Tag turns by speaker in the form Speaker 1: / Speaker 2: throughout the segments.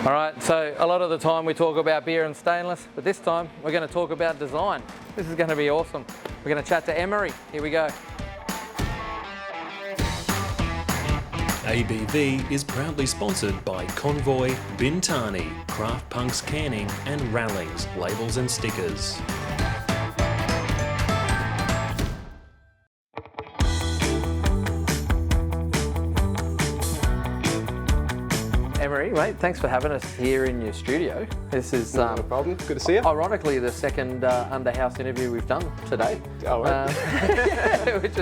Speaker 1: All right, so a lot of the time we talk about beer and stainless, but this time we're going to talk about design. This is going to be awesome. We're going to chat to Emery. Here we go.
Speaker 2: ABV is proudly sponsored by Convoy, Bintani, Craft Punks Canning and Rallings, labels and stickers.
Speaker 1: Emery, mate, thanks for having us here in your studio. This is
Speaker 3: no problem. Good to see you.
Speaker 1: Ironically, the second under-house interview we've done today.
Speaker 3: Oh, right.
Speaker 1: which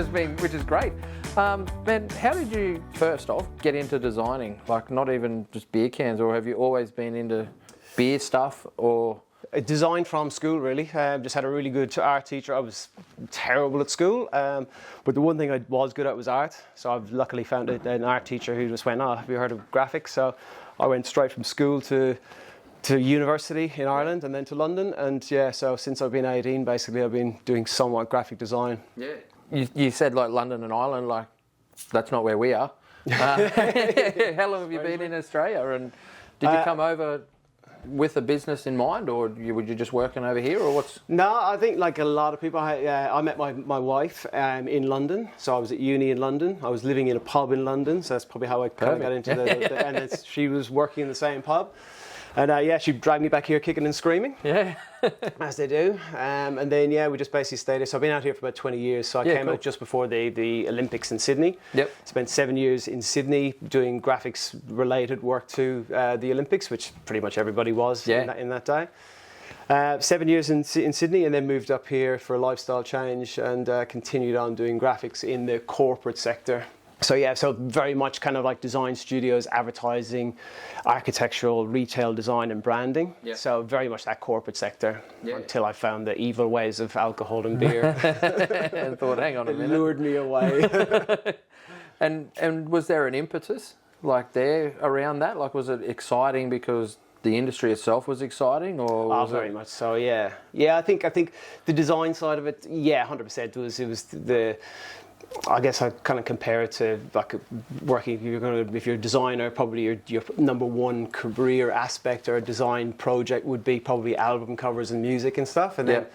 Speaker 1: is great. Man, how did you first off get into designing? Like, not even just beer cans, or have you always been into beer stuff? Or
Speaker 3: Design from school, really. Just had a really good art teacher. I was terrible at school, but the one thing I was good at was art. So I've luckily found an art teacher who just went, have you heard of graphics? So I went straight from school to university in Ireland and then to London. And yeah, so since I've been 18, basically I've been doing somewhat graphic design.
Speaker 1: Yeah. You said like London and Ireland, like that's not where we are. How long have you been in Australia? And did you come over with a business in mind, or were you just working over here, or what's?
Speaker 3: No, I think like a lot of people, I met my wife in London. So I was at uni in London. I was living in a pub in London, so that's probably how I kind of got into and then she was working in the same pub. And she dragged me back here kicking and screaming.
Speaker 1: Yeah.
Speaker 3: As they do. And then, we just basically stayed here. So I've been out here for about 20 years. So I came out just before the Olympics in Sydney.
Speaker 1: Yep.
Speaker 3: Spent 7 years in Sydney doing graphics related work to the Olympics, which pretty much everybody was in that day. 7 years in Sydney, and then moved up here for a lifestyle change and continued on doing graphics in the corporate sector. So very much kind of like design studios, advertising, architectural, retail design and branding. Yeah. So very much that corporate sector until I found the evil ways of alcohol and beer.
Speaker 1: And thought, hang on a minute.
Speaker 3: It lured me away.
Speaker 1: And was there an impetus like there around that? Like, was it exciting because the industry itself was exciting, or was
Speaker 3: very much so, yeah. Yeah, I think the design side of it, 100% it was the I guess I kind of compare it to like working. If you're a designer, probably your number one career aspect or a design project would be probably album covers and music and stuff. And then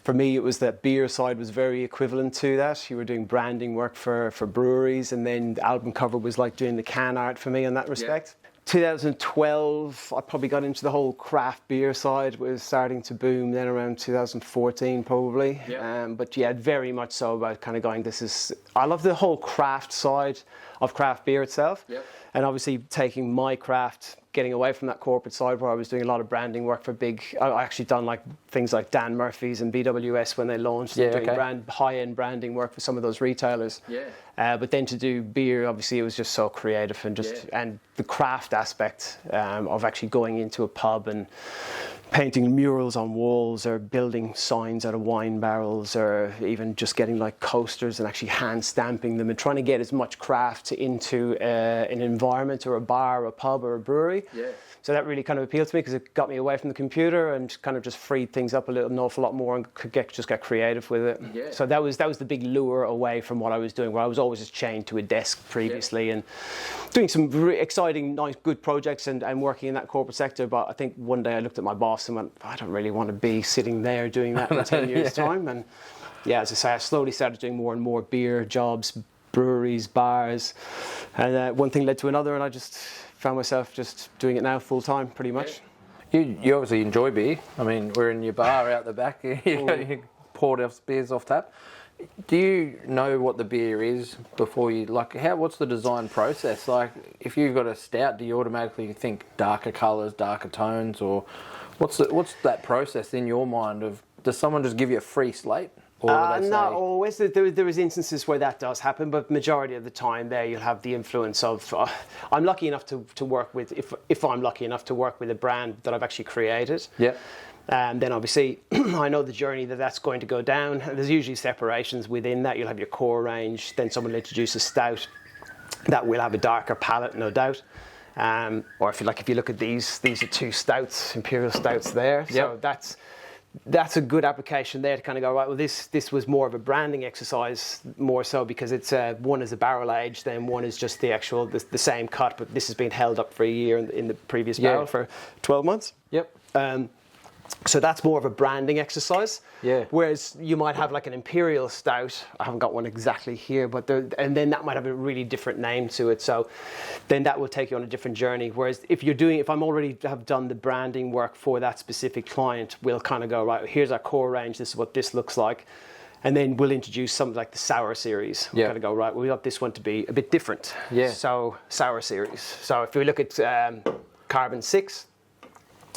Speaker 3: for me, it was that beer side was very equivalent to that. You were doing branding work for breweries, and then the album cover was like doing the can art for me in that respect. 2012, I probably got into the whole craft beer side. It was starting to boom then around 2014 probably. But very much so about kind of going, I love the whole craft side of craft beer itself. And obviously taking my craft, getting away from that corporate side where I was doing a lot of branding work for I actually done like things like Dan Murphy's and BWS when they launched, doing high-end branding work for some of those retailers. But then to do beer, obviously it was just so creative and and the craft aspect of actually going into a pub and painting murals on walls or building signs out of wine barrels or even just getting like coasters and actually hand stamping them and trying to get as much craft into an environment or a bar or a pub or a brewery. So that really kind of appealed to me because it got me away from the computer and kind of just freed things up an awful lot more and could just get creative with it. So that was the big lure away from what I was doing, where I was always just chained to a desk previously and doing some really exciting, nice, good projects and working in that corporate sector. But I think one day I looked at my boss and went, I don't really want to be sitting there doing that in 10 years' time. And as I say, I slowly started doing more and more beer jobs, breweries, bars, and one thing led to another, and I just found myself just doing it now full time, pretty much.
Speaker 1: You obviously enjoy beer. I mean, we're in your bar out the back. You poured beers off tap. Do you know what the beer is before you what's the design process? Like, if you've got a stout, do you automatically think darker colours, darker tones, or what's that process in your mind of? Does someone just give you a free slate?
Speaker 3: Not always. There is instances where that does happen, but majority of the time there you'll have the influence of. I'm lucky enough to work with, if I'm lucky enough to work with a brand that I've actually created. And then obviously I know the journey that's going to go down. And there's usually separations within that. You'll have your core range, then someone will introduce a stout that will have a darker palate, no doubt. Or if you look at these are two stouts, imperial stouts there. So that's a good application there to kind of go, right, well, this was more of a branding exercise, more so because it's one is a barrel age, then one is just the same cut, but this has been held up for a year in the previous barrel for 12 months.
Speaker 1: Yep.
Speaker 3: So that's more of a branding exercise.
Speaker 1: Yeah.
Speaker 3: Whereas you might have like an imperial stout. I haven't got one exactly here, but and then that might have a really different name to it. So then that will take you on a different journey. Whereas if I'm already have done the branding work for that specific client, we'll kind of go, right, here's our core range. This is what this looks like. And then we'll introduce something like the sour series. We'll kind of go, right, we want this one to be a bit different.
Speaker 1: Yeah.
Speaker 3: So sour series. So if we look at Carbon 6,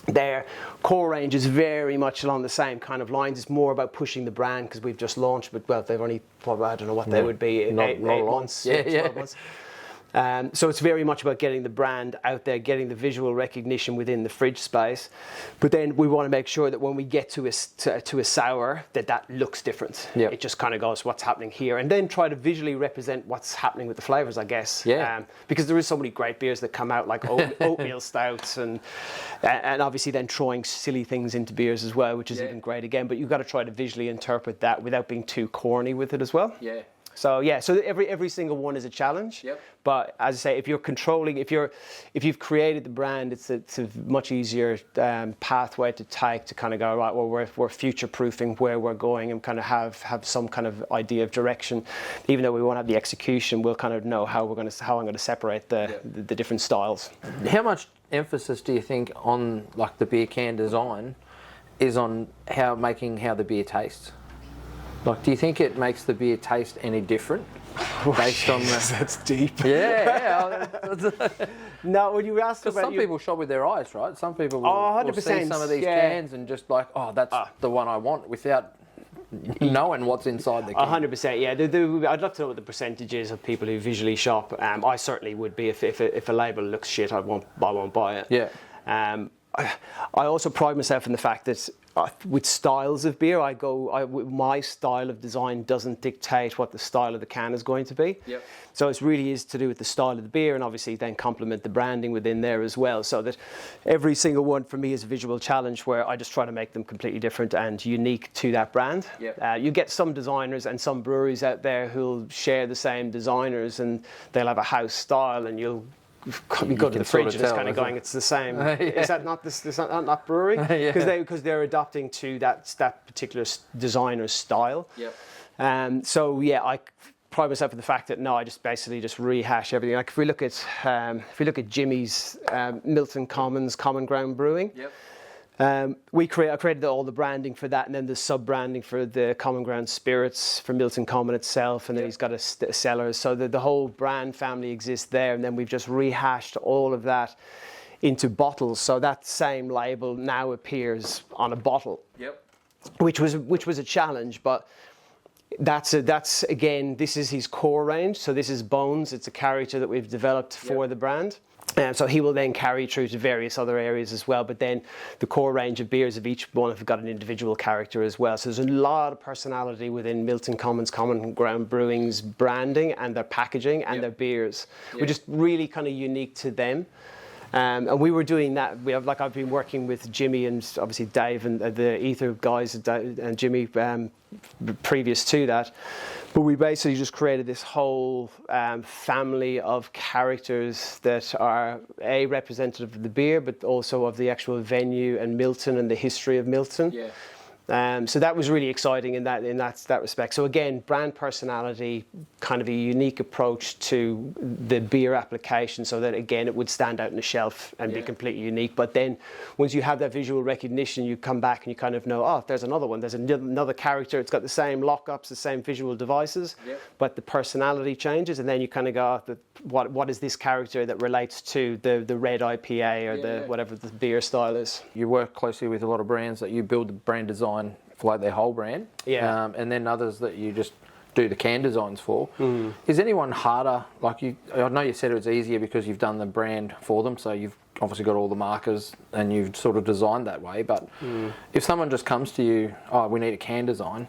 Speaker 3: their core range is very much along the same kind of lines. It's more about pushing the brand because we've just launched, but well, they've only, I don't know what they would be, eight months, 12 months. So it's very much about getting the brand out there, getting the visual recognition within the fridge space. But then we want to make sure that when we get to a sour, that looks different.
Speaker 1: Yep.
Speaker 3: It just kind of goes, what's happening here? And then try to visually represent what's happening with the flavours, I guess.
Speaker 1: Yeah.
Speaker 3: Because there is so many great beers that come out, like oatmeal stouts, and obviously then throwing silly things into beers as well, which is even great again. But you've got to try to visually interpret that without being too corny with it as well.
Speaker 1: Yeah.
Speaker 3: So every single one is a challenge.
Speaker 1: Yep.
Speaker 3: But as I say, if you're controlling, if you've created the brand, it's a much easier pathway to take to kind of go, right, well, we're future proofing where we're going and kind of have some kind of idea of direction. Even though we won't have the execution, we'll kind of know how I'm going to separate the different styles.
Speaker 1: How much emphasis do you think on like the beer can design is on making how the beer tastes? Like, do you think it makes the beer taste any different based on the...
Speaker 3: That's deep.
Speaker 1: Yeah.
Speaker 3: No, when you ask about...
Speaker 1: Some people shop with their eyes, right? Some people will,
Speaker 3: 100%,
Speaker 1: will see some of these cans and just like, oh, that's the one I want, without knowing what's inside the can.
Speaker 3: 100%, yeah. I'd love to know what the percentage is of people who visually shop. I certainly would be. If a label looks shit, I won't buy it.
Speaker 1: Yeah.
Speaker 3: I also pride myself in the fact that with styles of beer, my style of design doesn't dictate what the style of the can is going to be.
Speaker 1: Yep.
Speaker 3: So it really is to do with the style of the beer, and obviously then complement the branding within there as well. So that every single one for me is a visual challenge where I just try to make them completely different and unique to that brand.
Speaker 1: Yep.
Speaker 3: You get some designers and some breweries out there who'll share the same designers, and they'll have a house style, and you go to the fridge and it's kind of going, it's the same. Is that not brewery? Because they're adopting to that particular designer's style.
Speaker 1: Yep.
Speaker 3: So yeah, I pride myself in the fact that I just basically just rehash everything. Like if we look at Jimmy's Milton Commons Common Ground Brewing.
Speaker 1: Yep.
Speaker 3: I created all the branding for that, and then the sub-branding for the Common Ground Spirits for Milton Common itself, and then he's got a cellar. So the whole brand family exists there, and then we've just rehashed all of that into bottles. So that same label now appears on a bottle.
Speaker 1: Yep.
Speaker 3: Which was a challenge, but that's again, this is his core range. So this is Bones. It's a character that we've developed for the brand. So he will then carry through to various other areas as well. But then the core range of beers of each one have got an individual character as well. So there's a lot of personality within Milton Commons Common Ground Brewing's branding and their packaging and their beers, which is really kind of unique to them. And we were doing that. I've been working with Jimmy and obviously Dave and the Ether guys and Jimmy previous to that. But we basically just created this whole family of characters that are representative of the beer, but also of the actual venue and Milton and the history of Milton.
Speaker 1: Yeah.
Speaker 3: So that was really exciting in that respect. So again, brand personality, kind of a unique approach to the beer application, so that again it would stand out on the shelf and be completely unique. But then once you have that visual recognition, you come back and you kind of know, oh, there's another one. There's another character. It's got the same lockups, the same visual devices, but the personality changes, and then you kind of go, what is this character that relates to the red IPA or the whatever the beer style is.
Speaker 1: You work closely with a lot of brands that you build the brand design for like their whole brand, and then others that you just do the can designs for. Is anyone harder? Like I know you said it was easier because you've done the brand for them, so you've obviously got all the markers and you've sort of designed that way. But if someone just comes to you, oh, we need a can design,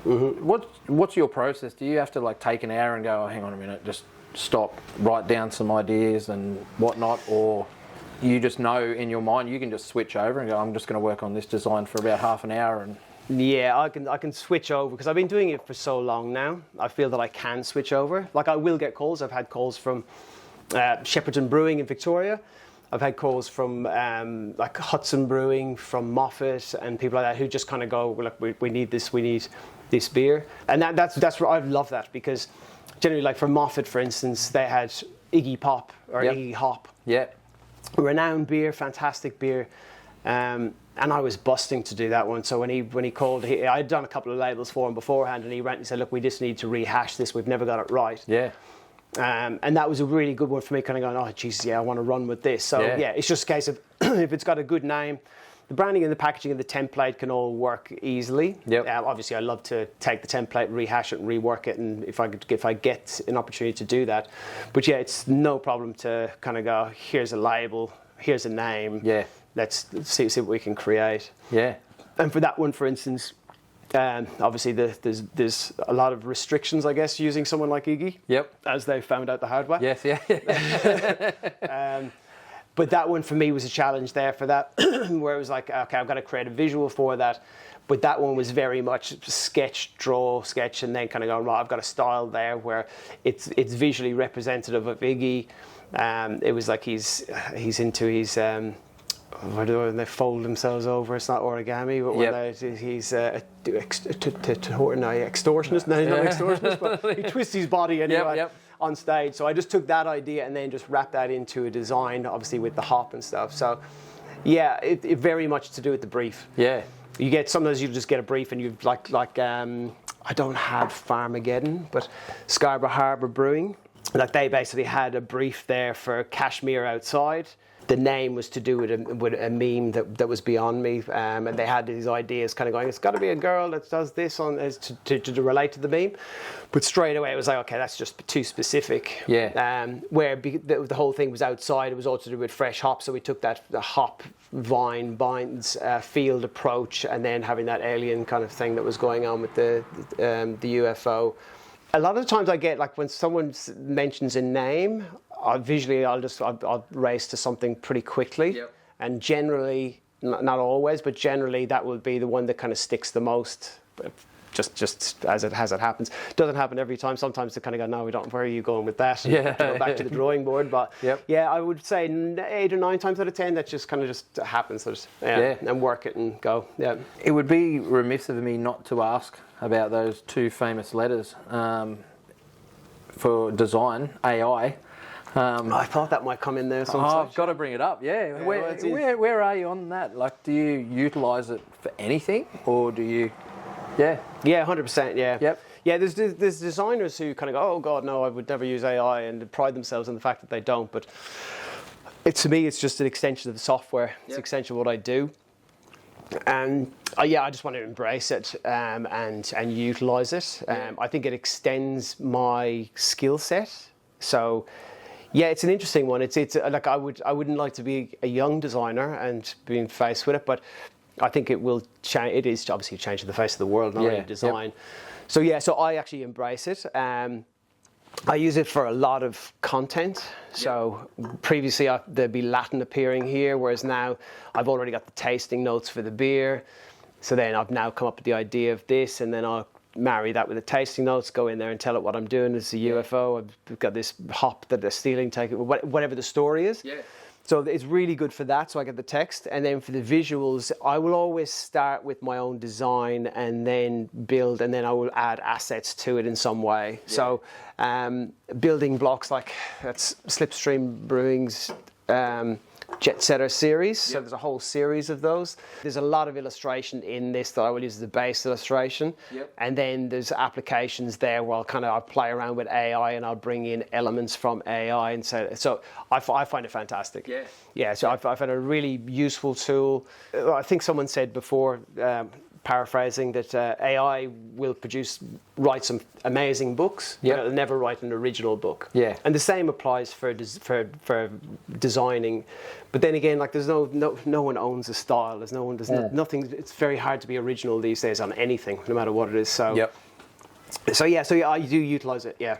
Speaker 1: what's your process? Do you have to like take an hour and go, oh, hang on a minute, just stop, write down some ideas and whatnot, or you just know in your mind you can just switch over and go, I'm just going to work on this design for about half an hour and.
Speaker 3: Yeah, I can switch over because I've been doing it for so long now. I feel that I can switch over. Like I will get calls. I've had calls from Shepperton Brewing in Victoria. I've had calls from like Hudson Brewing, from Moffat, and people like that who just kind of go, look, we need this beer, and that's where I love that because generally, like for Moffat, for instance, they had Iggy Pop or Iggy Hop.
Speaker 1: Yeah.
Speaker 3: Renowned beer, fantastic beer. And I was busting to do that one. So when he called, I'd done a couple of labels for him beforehand, and he ran and said, look, we just need to rehash this. We've never got it right.
Speaker 1: Yeah.
Speaker 3: And that was a really good one for me, kind of going, oh, Jesus, yeah, I want to run with this. So, yeah, it's just a case of if it's got a good name, the branding and the packaging and the template can all work easily.
Speaker 1: Yep.
Speaker 3: Obviously, I love to take the template, rehash it, and rework it, and if I get an opportunity to do that. But, yeah, it's no problem to kind of go, here's a label, here's a name.
Speaker 1: Yeah.
Speaker 3: Let's see what we can create.
Speaker 1: Yeah.
Speaker 3: And for that one, for instance, obviously there's a lot of restrictions, I guess, using someone like Iggy.
Speaker 1: Yep.
Speaker 3: As they found out the hard way.
Speaker 1: Yes, yeah.
Speaker 3: But that one for me was a challenge there for that, where it was like, okay, I've got to create a visual for that. But that one was very much sketch, and then kind of going, right, I've got a style there where it's visually representative of Iggy. It was like he's into his. When they fold themselves over, it's not origami, but when he's extortionist. No, he's not extortionist, but he twists his body anyway on stage. So I just took that idea and then just wrapped that into a design, obviously with the hop and stuff. So yeah, it very much to do with the brief.
Speaker 1: Yeah.
Speaker 3: Sometimes you just get a brief and you've like I don't have Farmageddon, but Scarborough Harbour Brewing, like they basically had a brief there for Kashmir Outside. The name was to do with a meme that was beyond me, and they had these ideas kind of going, it's got to be a girl that does this to relate to the meme. But straight away it was like, okay, that's just too specific.
Speaker 1: Yeah.
Speaker 3: Where the whole thing was outside, it was all to do with fresh hop, so we took the hop vine binds field approach, and then having that alien kind of thing that was going on with the UFO. A lot of the times I get, like when someone mentions a name, I'll race to something pretty quickly. Yep. And generally, not always, but generally that will be the one that kind of sticks the most. Just as it happens. Doesn't happen every time. Sometimes they kind of go, no, we don't. Where are you going with that? And
Speaker 1: yeah.
Speaker 3: Go back to the drawing board. But yeah, I would say 8 or 9 times out of 10, that just kind of just happens. So and work it and go. Yeah.
Speaker 1: It would be remiss of me not to ask about those 2 famous letters for design, AI.
Speaker 3: I thought that might come in there.
Speaker 1: I've got to bring it up. Yeah. Where are you on that? Like, do you utilise it for anything, or do you? Yeah.
Speaker 3: Yeah, 100%. Yeah.
Speaker 1: Yep.
Speaker 3: Yeah. There's designers who kind of go, oh God, no, I would never use AI, and pride themselves on the fact that they don't. But to me, it's just an extension of the software. It's an extension of what I do. And I just want to embrace it and utilise it. I think it extends my skill set. So. Yeah, it's an interesting one. It's like I wouldn't like to be a young designer and being faced with it, but I think it will change. It is obviously changing the face of the world, not only design. Yep. So I actually embrace it. I use it for a lot of content. So previously there'd be Latin appearing here, whereas now I've already got the tasting notes for the beer. So then I've now come up with the idea of this, and then I'll marry that with the tasting notes, go in there and tell it what I'm doing. It's a UFO. I've got this hop that they're stealing, take it, whatever the story is. Yeah. So it's really good for that. So I get the text, and then for the visuals, I will always start with my own design and then build, and then I will add assets to it in some way. Yeah. So building blocks like that's Slipstream Brewing's Jet Setter series. So there's a whole series of those. There's a lot of illustration in this that I will use as the base illustration. Yep. And then there's applications there where I'll play around with AI and I'll bring in elements from AI. And so I find it fantastic. Yeah. Yeah, so I found a really useful tool. I think someone said before, paraphrasing, that AI will write some amazing books, but it'll never write an original book. Yeah. And the same applies for designing. But then again, like there's no one owns a style. There's nothing. It's very hard to be original these days on anything, no matter what it is. So. Yep. So I do utilize it. Yeah.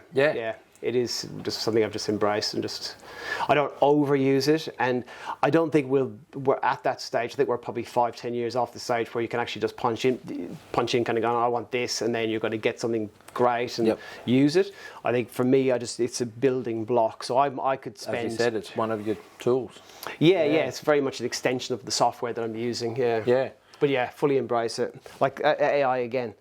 Speaker 3: it is just something I've just embraced, and I don't overuse it, and I don't think we're at that stage. I think we're probably 5-10 years off the stage where you can actually just punch in kind of going, I want this, and then you're going to get something great and use it. I think for me, it's a building block, so I could spend.
Speaker 1: As you said, it's one of your tools.
Speaker 3: Yeah, it's very much an extension of the software that I'm using. Yeah. But yeah, fully embrace it. Like AI again.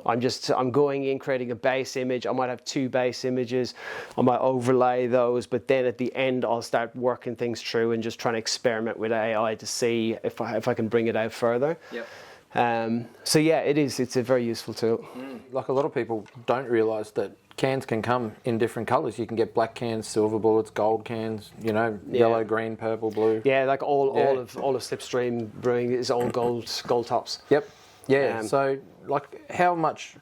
Speaker 3: I'm going in, creating a base image. I might have 2 base images. I might overlay those, but then at the end, I'll start working things through and just trying to experiment with AI to see if I can bring it out further.
Speaker 1: Yep.
Speaker 3: So yeah, it's a very useful tool.
Speaker 1: Like a lot of people don't realise that cans can come in different colours. You can get black cans, silver bullets, gold cans, yellow, green, purple, blue.
Speaker 3: Yeah, like all of Slipstream Brewing is all gold tops.
Speaker 1: Yep. Yeah. So, like, how much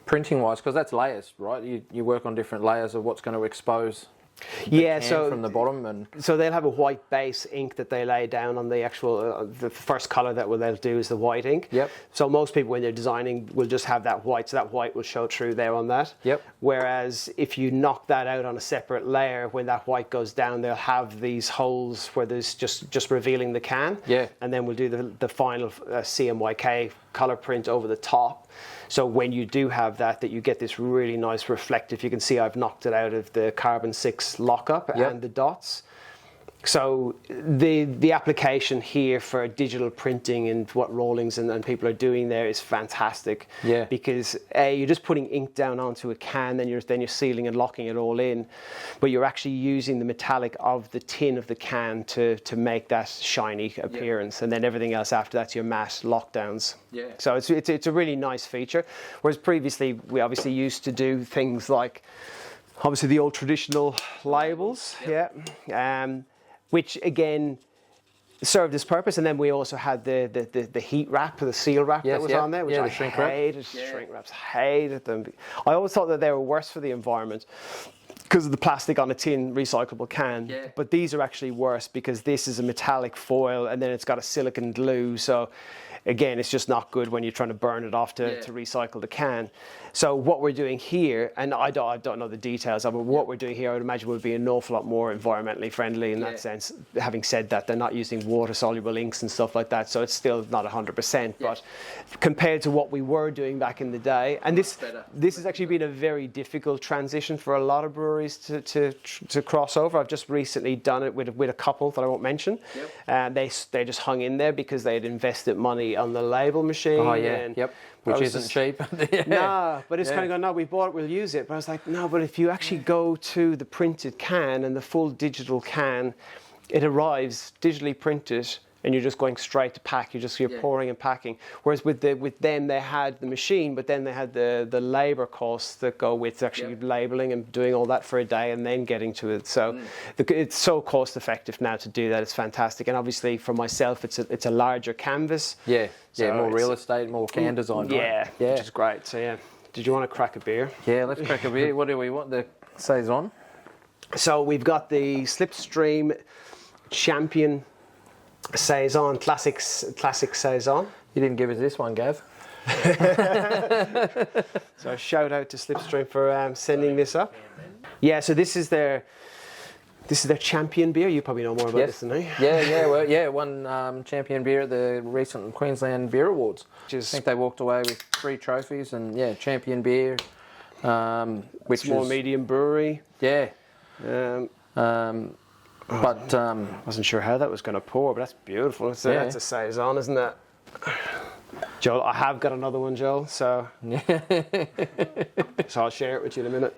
Speaker 1: printing wise? Because that's layers, right? You work on different layers of what's going to expose. So from the bottom, and
Speaker 3: so they'll have a white base ink that they lay down on the actual the first color that they'll do is the white ink.
Speaker 1: Yep.
Speaker 3: So most people when they're designing will just have that white, so that white will show through there on that.
Speaker 1: Yep.
Speaker 3: Whereas if you knock that out on a separate layer, when that white goes down, they'll have these holes where there's just revealing the can.
Speaker 1: Yeah.
Speaker 3: And then we'll do the final CMYK color print over the top. So when you do have that you get this really nice reflective. You can see I've knocked it out of the carbon 6 lockup and the dots. So the application here for digital printing and what Rawlings and people are doing there is fantastic.
Speaker 1: Yeah.
Speaker 3: Because you're just putting ink down onto a can, then you're sealing and locking it all in, but you're actually using the metallic of the tin of the can to make that shiny appearance, and then everything else after that's your matte lockdowns.
Speaker 1: Yeah.
Speaker 3: So it's a really nice feature. Whereas previously we obviously used to do things like obviously the old traditional labels. Which again served this purpose, and then we also had the heat wrap, the seal wrap that was on there, which I hated. Shrink wraps, hated them. I always thought that they were worse for the environment because of the plastic on a tin recyclable can.
Speaker 1: Yeah.
Speaker 3: But these are actually worse because this is a metallic foil and then it's got a silicone glue. So again, it's just not good when you're trying to burn it off to recycle the can. So what we're doing here, and I don't know the details of it, but what we're doing here, I would imagine would be an awful lot more environmentally friendly in that sense. Having said that, they're not using water-soluble inks and stuff like that, so it's still not 100%. But compared to what we were doing back in the day, and this has actually been a very difficult transition for a lot of breweries to cross over. I've just recently done it with a couple that I won't mention. And they just hung in there because they had invested money on the label machine.
Speaker 1: Oh yeah, which isn't cheap.
Speaker 3: Nah, but it's kind of going, no, we bought it, we'll use it. But I was like, no, but if you actually go to the printed can and the full digital can, it arrives digitally printed and you're just going straight to pack. You're pouring and packing. Whereas with them, they had the machine, but then they had the labor costs that go with actually labeling and doing all that for a day and then getting to it. So it's so cost effective now to do that. It's fantastic. And obviously for myself, it's a larger canvas.
Speaker 1: So more real estate, more can design. Right?
Speaker 3: Which is great. So yeah, did you want to crack a beer?
Speaker 1: Yeah, let's crack a beer. What do we want? The Saison?
Speaker 3: So we've got the Slipstream Champion Saison, classic Saison.
Speaker 1: You didn't give us this one, Gav.
Speaker 3: So a shout out to Slipstream for sending this up. Yeah, so this is their champion beer. You probably know more about this than me.
Speaker 1: Won champion beer at the recent Queensland Beer Awards. I think they walked away with 3 trophies and champion beer. Which
Speaker 3: small medium brewery.
Speaker 1: Yeah.
Speaker 3: I wasn't sure how that was going to pour, but that's beautiful. That's a Saison, isn't it? Joel, I have got another one, Joel, so I'll share it with you in a minute.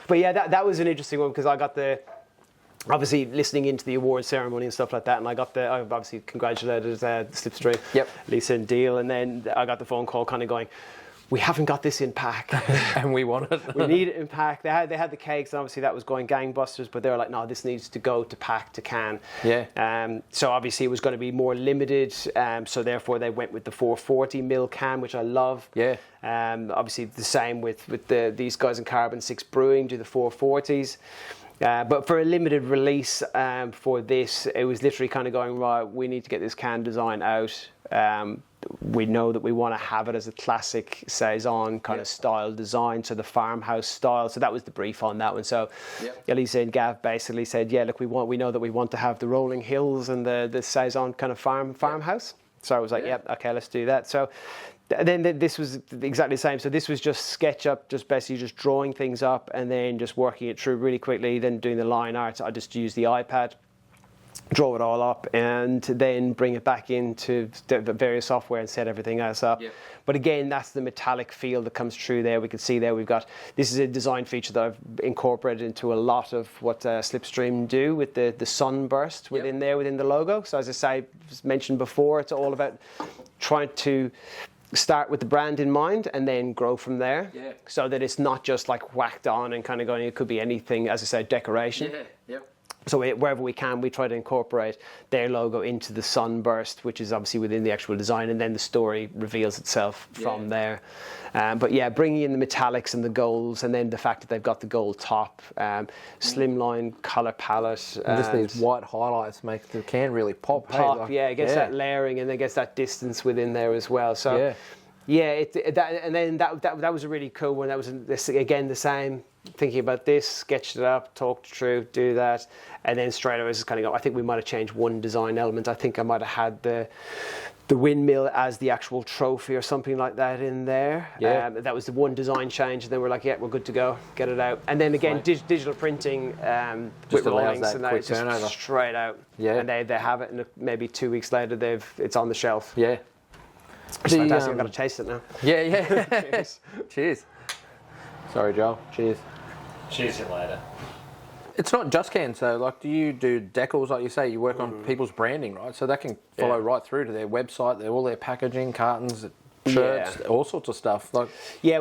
Speaker 3: But yeah, that was an interesting one because I got obviously listening into the award ceremony and stuff like that, and I obviously congratulated Slipstream, Lisa and Deal, and then I got the phone call kind of going, we haven't got this in pack.
Speaker 1: And we want it.
Speaker 3: We need it in pack. They had the cakes, and obviously that was going gangbusters, but they were like, no, this needs to go to pack to can. So obviously it was going to be more limited, so therefore they went with the 440ml can, which I love. Obviously the same with these guys in Carbon 6 Brewing, do the 440s. But for a limited release for this, it was literally kind of going, right, we need to get this can design out. we know that we want to have it as a classic saison kind of style design, so the farmhouse style. So that was the brief on that one. So Elisa and Gav basically said, yeah, look, we know that we want to have the rolling hills and the saison kind of farmhouse. So I was like, okay, let's do that. So then this was exactly the same. So this was just SketchUp, just basically just drawing things up and then just working it through really quickly, then doing the line art. I just used the iPad, draw it all up, and then bring it back into the various software and set everything else up. But again, that's the metallic feel that comes through there. We can see there this is a design feature that I've incorporated into a lot of what Slipstream do with the sunburst within the logo. So as I say, as mentioned before, it's all about trying to start with the brand in mind and then grow from there, so that it's not just like whacked on and kind of going, it could be anything, as I said, decoration. So wherever we can, we try to incorporate their logo into the sunburst, which is obviously within the actual design, and then the story reveals itself from there. But yeah, bringing in the metallics and the golds, and then the fact that they've got the gold top, slimline colour palette.
Speaker 1: And just these white highlights make the can really pop.
Speaker 3: It gets that layering and then gets that distance within there as well. So that was a really cool one. That was again the same. Thinking about this, sketched it up, talked through, do that, and then straight away just kind of go. I think we might have changed one design element. I think I might have had the windmill as the actual trophy or something like that in there. That was the one design change, and then we're like, we're good to go, get it out. And then again, digital printing with rollings, and that just straight out. And they have it, and maybe 2 weeks later, it's on the shelf. It's fantastic. I've got to taste it now.
Speaker 1: Cheers. Cheers. Sorry, Joel. Cheers.
Speaker 2: Cheers you later.
Speaker 1: It's not just cans, though. Like, do you do decals, like you say? You work on people's branding, right? So that can follow right through to their website, all their packaging, cartons, shirts, all sorts of stuff.
Speaker 3: Well,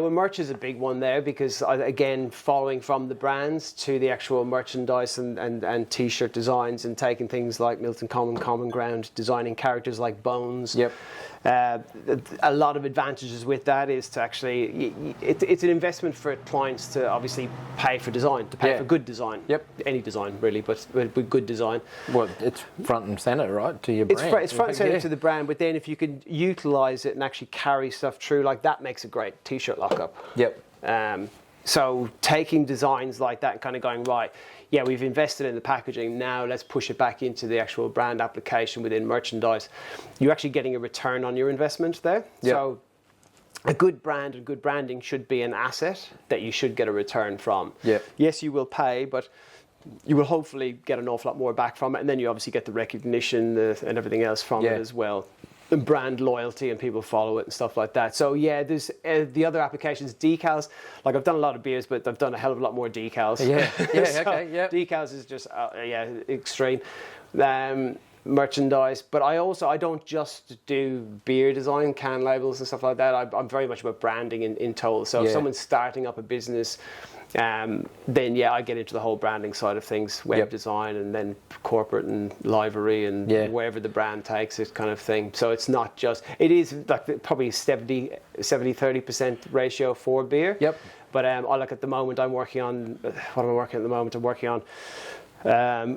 Speaker 3: merch is a big one there, because again, following from the brands to the actual merchandise and t-shirt designs, and taking things like Milton Common Ground, designing characters like Bones. A lot of advantages with that is to actually, it's an investment for clients to obviously pay for design, to pay for good design. Any design really, but with good design.
Speaker 1: Well, it's front and centre, right, to your brand.
Speaker 3: It's front and centre to the brand, but then if you can utilise it and actually carry stuff through, like that makes a great t-shirt lockup. So taking designs like that and kind of going, right, we've invested in the packaging, now let's push it back into the actual brand application within merchandise. You're actually getting a return on your investment there. So a good brand and good branding should be an asset that you should get a return from. Yes, you will pay, but you will hopefully get an awful lot more back from it, and then you obviously get the recognition and everything else from it as well. And brand loyalty, and people follow it and stuff like that. So there's the other applications, decals. Like, I've done a lot of beers, but I've done a hell of a lot more decals. Decals is just extreme. Merchandise, but I don't just do beer design, can labels and stuff like that. I'm very much about branding in total. So if someone's starting up a business, then I get into the whole branding side of things, web design, and then corporate and livery, and wherever the brand takes it, kind of thing. So it's not just, it is like probably 70-30% ratio for beer. But I like, at the moment, I'm working on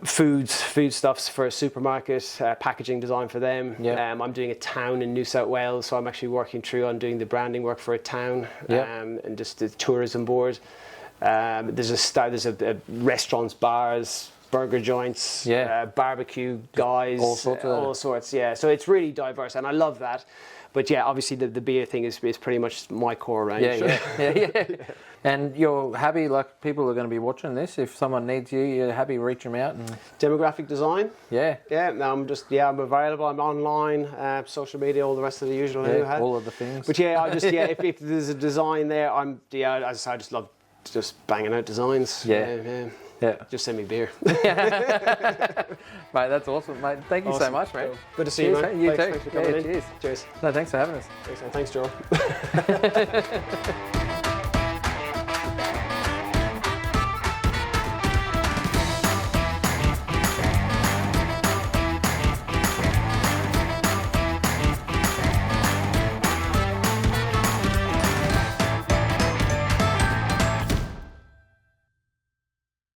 Speaker 3: foodstuffs for a supermarket, packaging design for them. I'm doing a town in New South Wales, so I'm actually working through on doing the branding work for a town, and just the tourism board. There's a restaurants, bars, burger joints, barbecue guys, all sorts. So it's really diverse, and I love that. But obviously the beer thing is pretty much my core range. And you're happy, like, people are going to be watching this. If someone needs you, you're happy, reach them out. And demographic design. I'm available. I'm online, social media, all the rest of the usual.
Speaker 1: All of the things.
Speaker 3: But if there's a design there, I just love just banging out designs. Just send me beer. Mate,
Speaker 1: that's awesome, mate. Thank you so much, mate.
Speaker 3: Good to see you, mate.
Speaker 1: You too.
Speaker 3: Thanks for coming in.
Speaker 1: Cheers.
Speaker 3: Cheers.
Speaker 1: No, thanks for having us.
Speaker 3: Thanks, Joel.